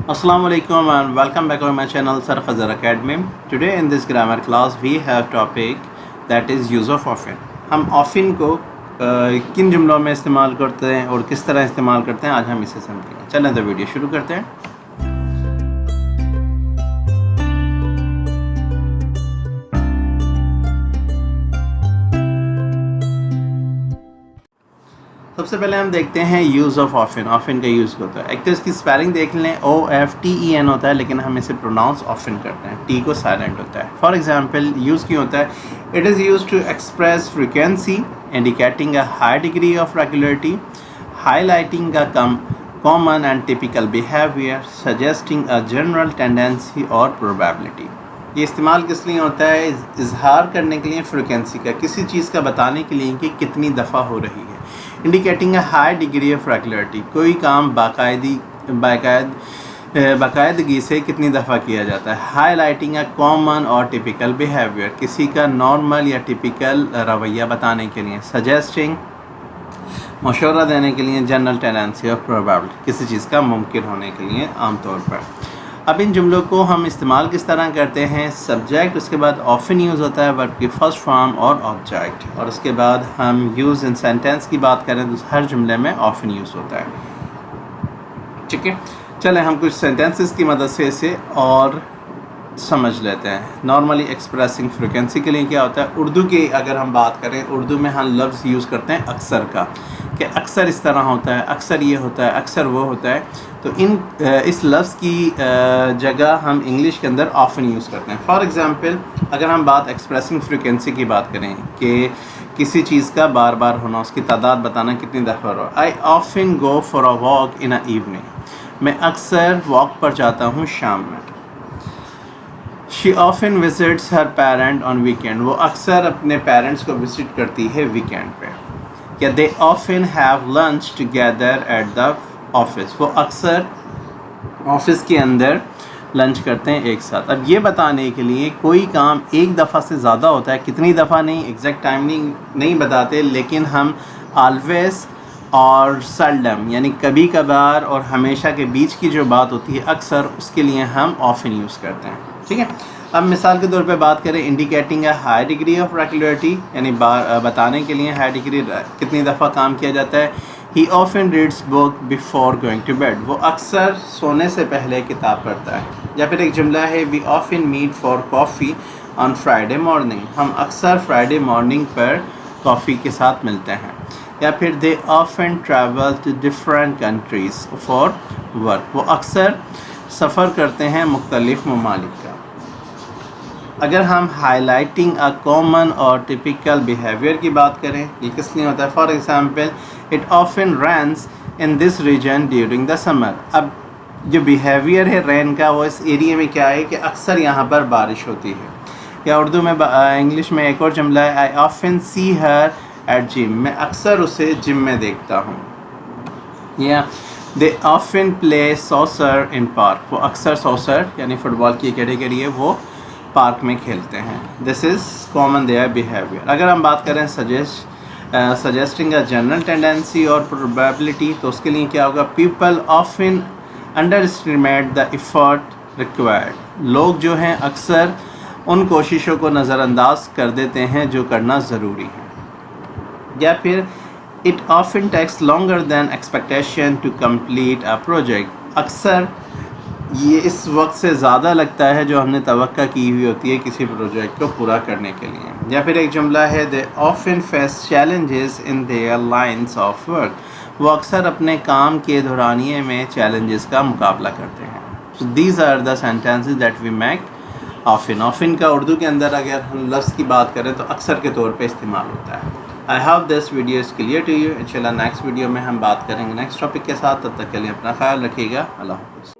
Assalamu alaikum and welcome back to my channel Sir Khazar Academy. Today in this grammar class we have topic that is use of often. हम often को किन जुमलों में इस्तेमाल करते हैं और किस तरह इस्तेमाल करते हैं आज हम इसे समझेंगे। चलें तो वीडियो शुरू करते हैं। सबसे पहले हम देखते हैं यूज़ ऑफ ऑफन। ऑफन का यूज़ होता है, एक तो इसकी स्पेलिंग देख लें, OFTEN होता है, लेकिन हम इसे प्रोनाउंस ऑफन करते हैं, टी को साइलेंट होता है। फॉर एग्जांपल यूज़ क्यों होता है? It is used to express frequency indicating a high degree of regularity, highlighting a common and typical behaviour, suggesting a general tendency और प्रोबेबिलिटी। ये इस्तेमाल किस लिए होता है? इजहार करने के लिए फ्रीक्वेंसी का, किसी चीज़ का बताने के लिए कि कितनी दफ़ा हो रही है। Indicating a high degree of regularity, कोई काम बाकायदगी से कितनी दफ़ा किया जाता है। हाईलाइटिंग अ कॉमन और टिपिकल बिहेवियर, किसी का नॉर्मल या टिपिकल रवैया बताने के लिए। सजेस्टिंग, मशवरा देने के लिए। जनरल टेंडेंसी ऑफ प्रोबेबिलिटी, किसी चीज़ का मुमकिन होने के लिए आमतौर पर। अब इन जुमलों को हम इस्तेमाल किस तरह करते हैं? सब्जेक्ट, उसके बाद ऑफन यूज़ होता है वर्ब की फर्स्ट फॉर्म और ऑब्जेक्ट, और उसके बाद हम यूज़ इन सेंटेंस की बात करें तो हर जुमले में ऑफन यूज़ होता है। ठीक है, चलें हम कुछ सेंटेंसेस की मदद से इसे और समझ लेते हैं। नॉर्मली एक्सप्रेसिंग फ्रिक्वेंसी के लिए क्या होता है? उर्दू की अगर हम बात करें, उर्दू में हम लफ्ज़ यूज़ करते हैं अक्सर का, कि अक्सर इस तरह होता है, अक्सर ये होता है, अक्सर वो होता है। तो इस लफ्ज़ की जगह हम इंग्लिश के अंदर ऑफन यूज़ करते हैं। फॉर एग्ज़ाम्पल अगर हम बात एक्सप्रेसिंग फ्रिक्वेंसी की बात करें कि किसी चीज़ का बार बार होना, उसकी तादाद बताना कितनी दफ़ा हो। I often go for a walk in a evening, मैं अक्सर वॉक पर जाता हूँ शाम में। She often visits her parent on weekend, वो अक्सर अपने पेरेंट्स को विजिट करती है वीकेंड पे। या they often have lunch together at the office, वो अक्सर ऑफिस के अंदर लंच करते हैं एक साथ। अब ये बताने के लिए कोई काम एक दफ़ा से ज़्यादा होता है, कितनी दफ़ा नहीं, एग्जैक्ट टाइमिंग नहीं बताते, लेकिन हम ऑलवेज़ और सेल्डम यानी कभी कभार और हमेशा के बीच की जो बात होती है अक्सर, उसके लिए हम ऑफन यूज़ करते हैं। ठीक है, अब मिसाल के तौर पे बात करें, indicating a high degree of regularity, यानी बताने के लिए हाई डिग्री कितनी दफ़ा काम किया जाता है। He often reads book before going to bed, वो अक्सर सोने से पहले किताब पढ़ता है। या फिर एक जुमला है, we often meet for coffee on Friday morning, हम अक्सर फ्राइडे मॉर्निंग पर कॉफ़ी के साथ मिलते हैं। या फिर they often travel to different countries for work, वो अक्सर सफ़र करते हैं मुख्तलिफ़ ममालिक का। अगर हम हाईलाइटिंग अ कॉमन और टिपिकल बिहेवियर की बात करें, ये किस लिए होता है? For example it often rains in this region during the summer, अब जो बिहेवियर है रेन का, वो इस एरिया में क्या है कि अक्सर यहाँ पर बारिश होती है। या उर्दू में इंग्लिश में एक और जुमला है, I often see her at gym, मैं अक्सर उसे जिम में देखता हूँ। या they often play soccer in park, वो अक्सर सॉसर यानी फुटबॉल की कैटेगरी है, वो पार्क में खेलते हैं। This is common their behaviour. अगर हम बात करें सजेस्टिंग अ जनरल टेंडेंसी और प्रोबेबिलिटी, तो उसके लिए क्या होगा? People often under estimate the effort required, लोग जो हैं अक्सर उन कोशिशों को नज़रअंदाज कर देते हैं जो करना ज़रूरी है। या फिर it often takes longer than expectation to complete a project, अक्सर ये इस वक्त से ज़्यादा लगता है जो हमने तवक्का की हुई होती है किसी प्रोजेक्ट को पूरा करने के लिए। या फिर एक जुमला है, they often face challenges in their lines of work, वो अक्सर अपने काम के दौरानिए में चैलेंजेस का मुकाबला करते हैं। So these are the sentences that we make often. Often का उर्दू के अंदर अगर हम लफ्ज़ की बात करें तो अक्सर के तौर पे इस्तेमाल होता है। I hope this video is clear to you. इंशाल्लाह नेक्स्ट वीडियो में हम बात करेंगे नेक्स्ट टॉपिक के साथ। तब तक के लिए अपना ख्याल रखिएगा। अल्लाह हाफ़िज़।